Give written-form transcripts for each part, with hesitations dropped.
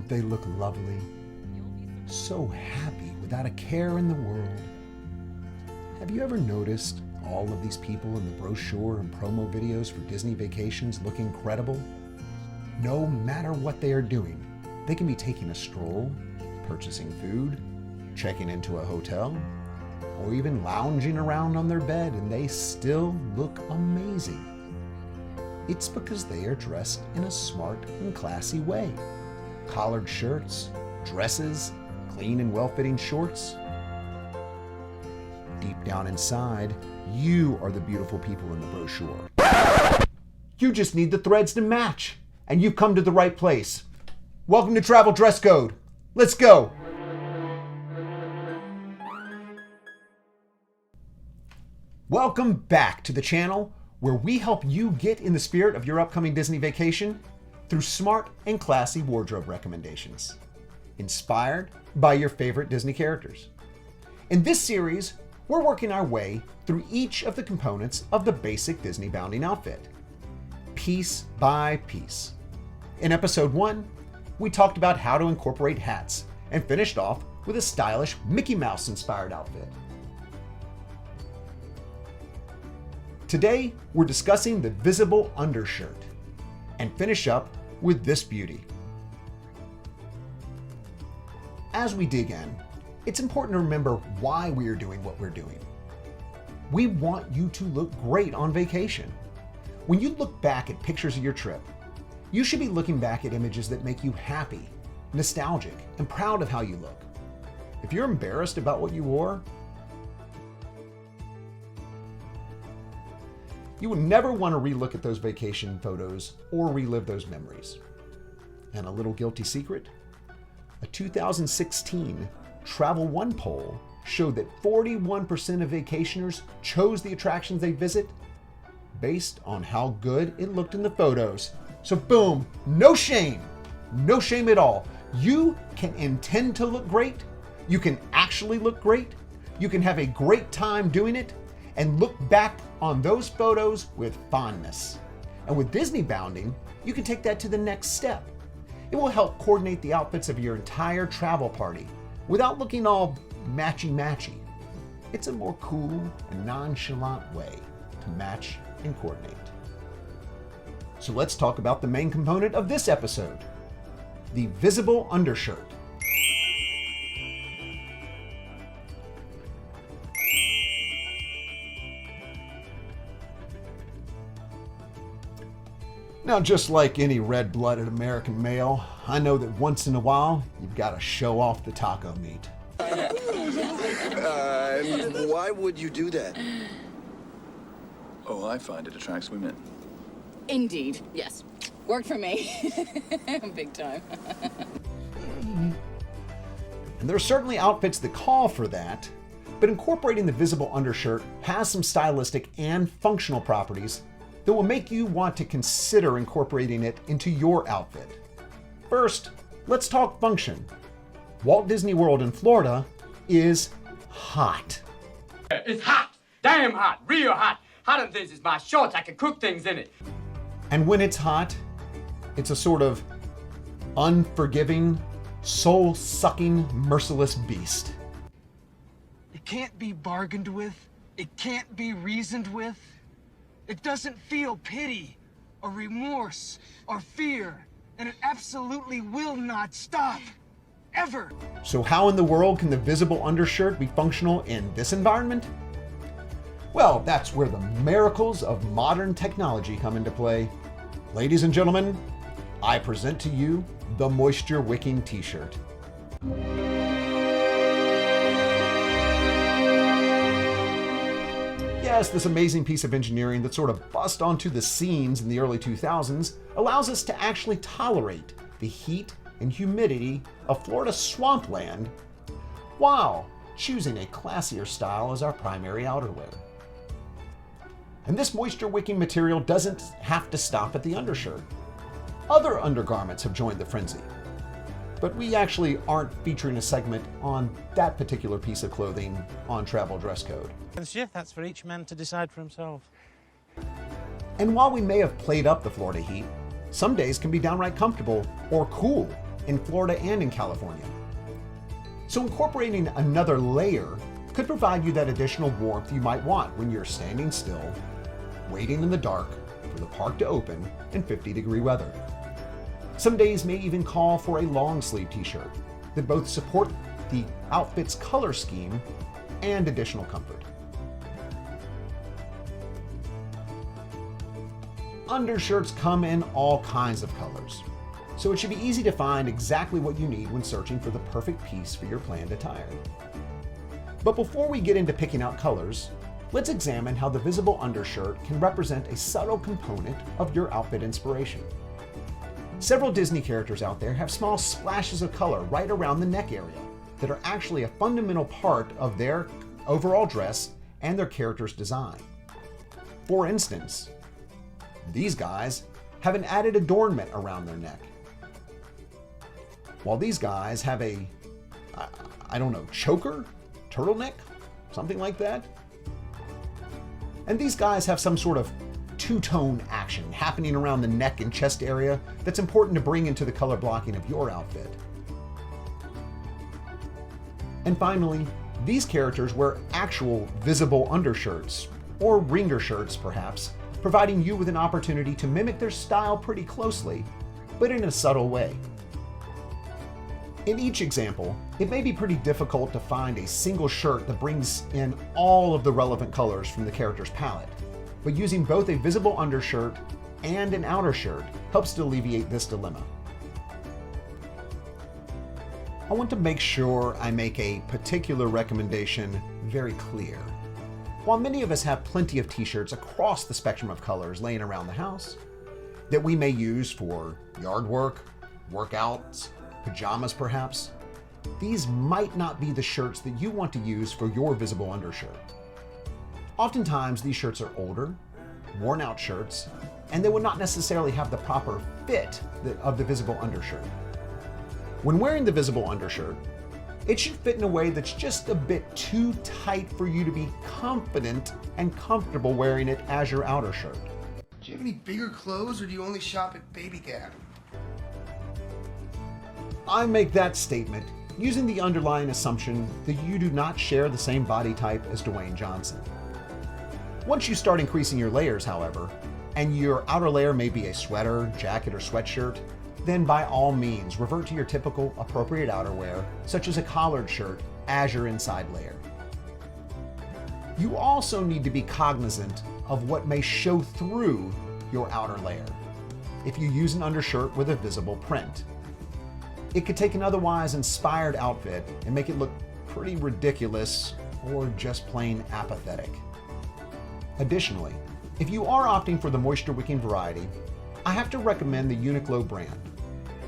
they look lovely? So happy without a care in the world. Have you ever noticed all of these people in the brochure and promo videos for Disney vacations look incredible? No matter what they are doing, they can be taking a stroll, purchasing food, checking into a hotel, or even lounging around on their bed, and they still look amazing. It's because they are dressed in a smart and classy way. Collared shirts, dresses, clean and well-fitting shorts. Deep down inside, you are the beautiful people in the brochure. You just need the threads to match, and you've come to the right place. Welcome to Travel Dress Code. Let's go. Welcome back to the channel where we help you get in the spirit of your upcoming Disney vacation through smart and classy wardrobe recommendations, inspired by your favorite Disney characters. In this series, we're working our way through each of the components of the basic Disneybounding outfit, piece by piece. In episode 1, we talked about how to incorporate hats and finished off with a stylish Mickey Mouse inspired outfit. Today, we're discussing the visible undershirt and finish up with this beauty. As we dig in, it's important to remember why we are doing what we're doing. We want you to look great on vacation. When you look back at pictures of your trip, you should be looking back at images that make you happy, nostalgic, and proud of how you look. If you're embarrassed about what you wore, you will never want to relook at those vacation photos or relive those memories. And a little guilty secret, a 2016 Travel One poll showed that 41% of vacationers chose the attractions they visit based on how good it looked in the photos. So boom, no shame at all. You can intend to look great, you can actually look great, you can have a great time doing it, and look back on those photos with fondness. And with Disneybounding, you can take that to the next step. It will help coordinate the outfits of your entire travel party without looking all matchy-matchy. It's a more cool and nonchalant way to match and coordinate. So let's talk about the main component of this episode, the visible undershirt. Now, just like any red-blooded American male, I know that once in a while, you've got to show off the taco meat. And why would you do that? Oh, I find it attracts women. Indeed, yes. Worked for me. Big time. And there are certainly outfits that call for that, but incorporating the visible undershirt has some stylistic and functional properties that will make you want to consider incorporating it into your outfit. First, let's talk function. Walt Disney World in Florida is hot. It's hot, damn hot, real hot. Hot than this is my shorts, I can cook things in it. And when it's hot, it's a sort of unforgiving, soul-sucking, merciless beast. It can't be bargained with. It can't be reasoned with. It doesn't feel pity or remorse or fear, and it absolutely will not stop, ever. So how in the world can the visible undershirt be functional in this environment? Well, that's where the miracles of modern technology come into play. Ladies and gentlemen, I present to you the Moisture Wicking T-shirt. Yes, this amazing piece of engineering that sort of bust onto the scenes in the early 2000s allows us to actually tolerate the heat and humidity of Florida swampland while choosing a classier style as our primary outerwear. And this moisture wicking material doesn't have to stop at the undershirt. Other undergarments have joined the frenzy, but we actually aren't featuring a segment on that particular piece of clothing on Travel Dress Code. That's for each man to decide for himself. And while we may have played up the Florida heat, some days can be downright comfortable or cool in Florida and in California. So incorporating another layer could provide you that additional warmth you might want when you're standing still, waiting in the dark for the park to open in 50-degree weather. Some days may even call for a long sleeve t-shirt that both support the outfit's color scheme and additional comfort. Undershirts come in all kinds of colors, so it should be easy to find exactly what you need when searching for the perfect piece for your planned attire. But before we get into picking out colors, let's examine how the visible undershirt can represent a subtle component of your outfit inspiration. Several Disney characters out there have small splashes of color right around the neck area that are actually a fundamental part of their overall dress and their character's design. For instance, these guys have an added adornment around their neck, while these guys have a, choker? Turtleneck? Something like that? And these guys have some sort of two-tone action happening around the neck and chest area that's important to bring into the color blocking of your outfit. And finally, these characters wear actual visible undershirts, or ringer shirts perhaps, providing you with an opportunity to mimic their style pretty closely, but in a subtle way. In each example, it may be pretty difficult to find a single shirt that brings in all of the relevant colors from the character's palette, but using both a visible undershirt and an outer shirt helps to alleviate this dilemma. I want to make sure I make a particular recommendation very clear. While many of us have plenty of t-shirts across the spectrum of colors laying around the house that we may use for yard work, workouts, pajamas perhaps, these might not be the shirts that you want to use for your visible undershirt. Oftentimes these shirts are older, worn out shirts, and they will not necessarily have the proper fit of the visible undershirt. When wearing the visible undershirt, it should fit in a way that's just a bit too tight for you to be confident and comfortable wearing it as your outer shirt. Do you have any bigger clothes, or do you only shop at Baby Gap? I make that statement using the underlying assumption that you do not share the same body type as Dwayne Johnson. Once you start increasing your layers, however, and your outer layer may be a sweater, jacket, or sweatshirt, then by all means revert to your typical appropriate outerwear, such as a collared shirt, as your inside layer. You also need to be cognizant of what may show through your outer layer if you use an undershirt with a visible print. It could take an otherwise inspired outfit and make it look pretty ridiculous or just plain apathetic. Additionally, if you are opting for the moisture-wicking variety, I have to recommend the Uniqlo brand.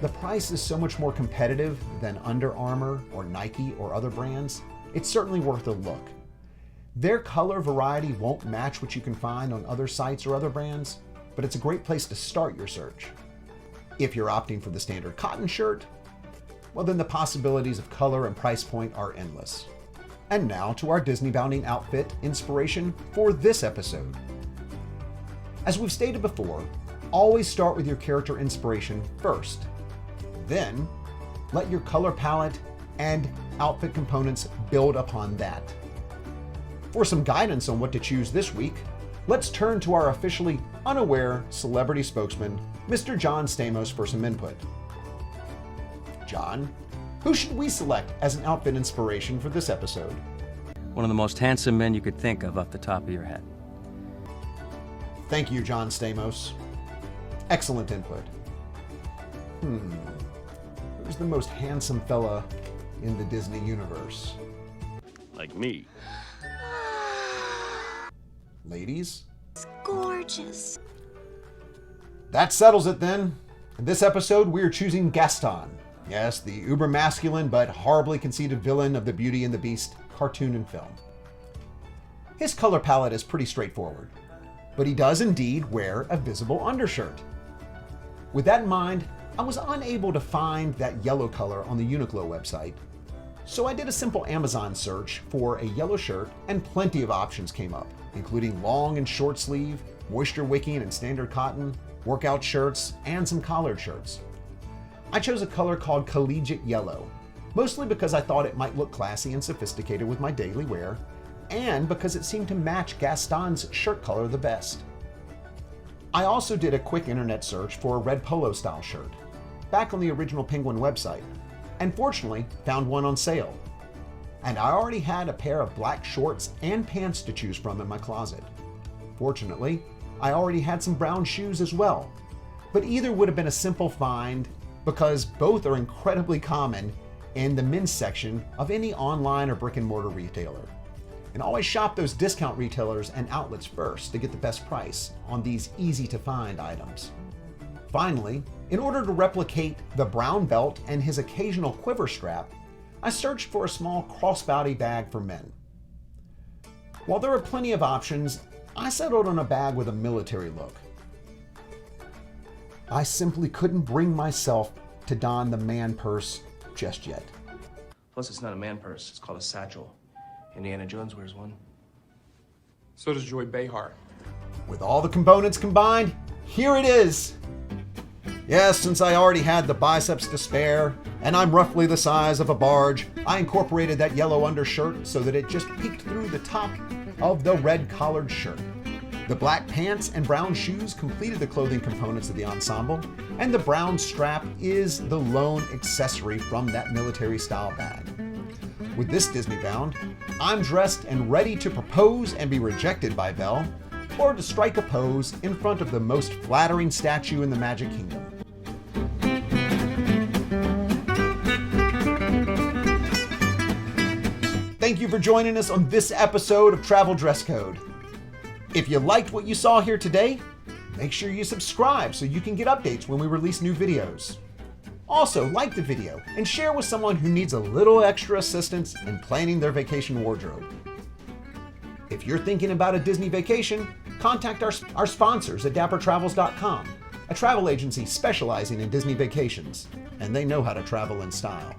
The price is so much more competitive than Under Armour or Nike or other brands. It's certainly worth a look. Their color variety won't match what you can find on other sites or other brands, but it's a great place to start your search. If you're opting for the standard cotton shirt, well then the possibilities of color and price point are endless. And now to our Disneybounding outfit inspiration for this episode. As we've stated before, always start with your character inspiration first. Then, let your color palette and outfit components build upon that. For some guidance on what to choose this week, let's turn to our officially unaware celebrity spokesman, Mr. John Stamos, for some input. John, who should we select as an outfit inspiration for this episode? One of the most handsome men you could think of off the top of your head. Thank you, John Stamos. Excellent input. Who's the most handsome fella in the Disney universe? Like me. Ladies? It's gorgeous. That settles it then. In this episode, we are choosing Gaston. Yes, the uber masculine but horribly conceited villain of the Beauty and the Beast cartoon and film. His color palette is pretty straightforward, but he does indeed wear a visible undershirt. With that in mind, I was unable to find that yellow color on the Uniqlo website, so I did a simple Amazon search for a yellow shirt and plenty of options came up, including long and short sleeve, moisture wicking and standard cotton, workout shirts, and some collared shirts. I chose a color called collegiate yellow, mostly because I thought it might look classy and sophisticated with my daily wear, and because it seemed to match Gaston's shirt color the best. I also did a quick internet search for a red polo style shirt, back on the original Penguin website, and fortunately found one on sale. And I already had a pair of black shorts and pants to choose from in my closet. Fortunately, I already had some brown shoes as well, but either would have been a simple find because both are incredibly common in the men's section of any online or brick and mortar retailer. And always shop those discount retailers and outlets first to get the best price on these easy to find items. Finally, in order to replicate the brown belt and his occasional quiver strap, I searched for a small crossbody bag for men. While there are plenty of options, I settled on a bag with a military look. I simply couldn't bring myself to don the man purse just yet. Plus, it's not a man purse, it's called a satchel. Indiana Jones wears one. So does Joy Behar. With all the components combined, here it is. Yes, since I already had the biceps to spare, and I'm roughly the size of a barge, I incorporated that yellow undershirt so that it just peeked through the top of the red collared shirt. The black pants and brown shoes completed the clothing components of the ensemble, and the brown strap is the lone accessory from that military style bag. With this Disneybound, I'm dressed and ready to propose and be rejected by Belle, or to strike a pose in front of the most flattering statue in the Magic Kingdom. Thank you for joining us on this episode of Travel Dress Code. If you liked what you saw here today, make sure you subscribe so you can get updates when we release new videos. Also, like the video and share with someone who needs a little extra assistance in planning their vacation wardrobe. If you're thinking about a Disney vacation, contact our sponsors at dappertravels.com, a travel agency specializing in Disney vacations, and they know how to travel in style.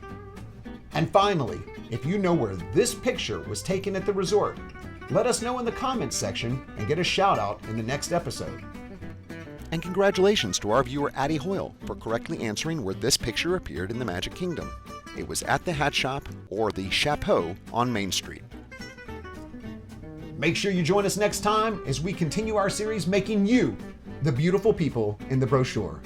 And finally, if you know where this picture was taken at the resort, let us know in the comments section and get a shout out in the next episode. And congratulations to our viewer Addie Hoyle for correctly answering where this picture appeared in the Magic Kingdom. It was at the Hat Shop or the Chapeau on Main Street. Make sure you join us next time as we continue our series making you the beautiful people in the brochure.